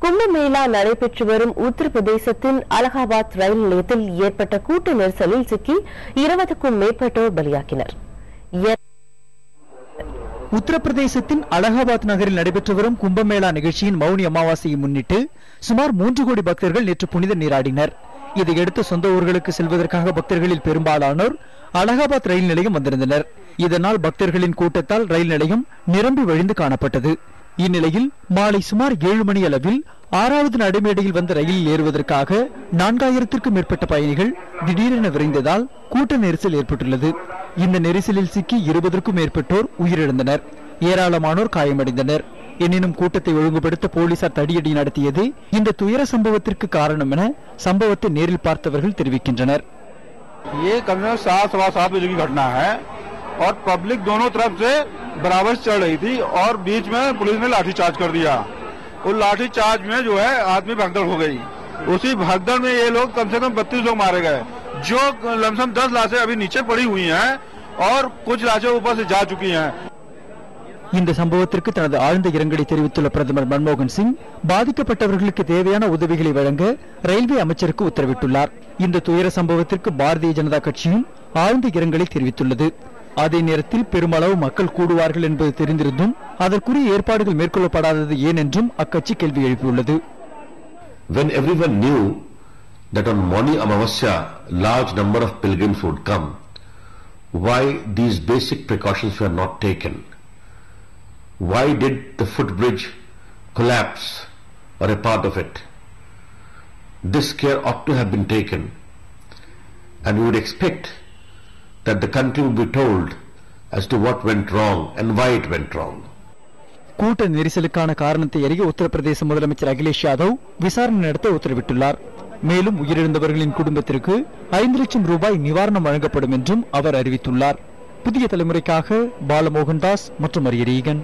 கும்பமேளா நடைபெற்று வரும் உத்தரப்பிரதேசத்தின் அலகாபாத் ரயில் நிலையத்தில் ஏற்பட்ட கூட்ட நெரிசலில் சிக்கி 20க்கும் மேற்பட்டோர் பலியாகினர். உத்தரப்பிரதேசத்தின் அலகாபாத் நகரில் நடைபெற்று வரும் கும்பமேளா நிகழ்ச்சியின் மௌனி அமாவாசையை முன்னிட்டு சுமார் 3 கோடி பக்தர்கள் நேற்று புனித நீராடினர். இதையடுத்து சொந்த ஊர்களுக்கு செல்வதற்காக பக்தர்களில் பெரும்பாலானோர் அலகாபாத் ரயில் நிலையம் வந்திருந்தனர். இதனால் பக்தர்களின் கூட்டத்தால் ரயில் நிலையம் நிரம்பி வழிந்து காணப்பட்டது. இந்நிலையில் மாலை சுமார் 7 மணி அளவில் 6வது நடைமேடையில் வந்த ரயிலில் ஏறுவதற்காக 4000த்திற்கும் மேற்பட்ட பயணிகள் திடீரென விரைந்ததால் கூட்ட நெரிசல் ஏற்பட்டுள்ளது. இந்த நெரிசலில் சிக்கி 20க்கும் மேற்பட்டோர் உயிரிழந்தனர். ஏராளமானோர் காயமடைந்தனர். எனினும் கூட்டத்தை ஒழுங்குபடுத்த போலீசார் தடியடி நடத்தியது இந்த துயர சம்பவத்திற்கு காரணம் என சம்பவத்தை நேரில் பார்த்தவர்கள் தெரிவிக்கின்றனர். ये कम से कम 7:15 बजे की घटना है और पब्लिक दोनों तरफ से बराबर चढ़ रही थी और बीच में पुलिस ने लाठीचार्ज कर दिया। उस लाठीचार्ज में जो है आदमी भगदड़ हो गई। उसी भगदड़ में ये लोग कम से कम 32 लोग मारे गए। जो लमसम 10 लाशें अभी नीचे पड़ी हुई हैं और कुछ लाशें ऊपर से जा चुकी हैं। இந்த சம்பவத்திற்கு தனது ஆழ்ந்த இரங்கலை தெரிவித்துள்ள பிரதமர் மன்மோகன் சிங் பாதிக்கப்பட்டவர்களுக்கு தேவையான உதவிகளை வழங்க ரயில்வே அமைச்சருக்கு உத்தரவிட்டுள்ளார். இந்த துயர சம்பவத்திற்கு பாரதிய ஜனதா கட்சியும் ஆழ்ந்த இரங்கலை தெரிவித்துள்ளது. அதே நேரத்தில் பெருமளவு மக்கள் கூடுவார்கள் என்பது தெரிந்திருந்தும் அதற்குரிய ஏற்பாடுகள் மேற்கொள்ளப்படாதது ஏன் என்றும் அக்கட்சி கேள்வி எழுப்பியுள்ளது. When everyone knew that on Mauni Amavasya large number of pilgrims would come, why these basic precautions were not taken? Why did the footbridge collapse or a part of it? This care ought to have been taken, and we would expect that the country would be told as to what went wrong and why it went wrong. கூட்ட நெரிசலுக்கான காரணத்தை அறிய உத்தரப்பிரதேச முதலமைச்சர் அகிலேஷ் யாதவ் விசாரணை நடத்த உத்தரவிட்டுள்ளார். மேலும் உயிரிழந்தவர்களின் குடும்பத்திற்கு 5 லட்சம் ரூபாய் நிவாரணம் வழங்கப்படும் என்றும் அவர் அறிவித்துள்ளார். புதிய தலைமுறைக்காக பாலமோகன் தாஸ் மற்றும் அரியரீகன்.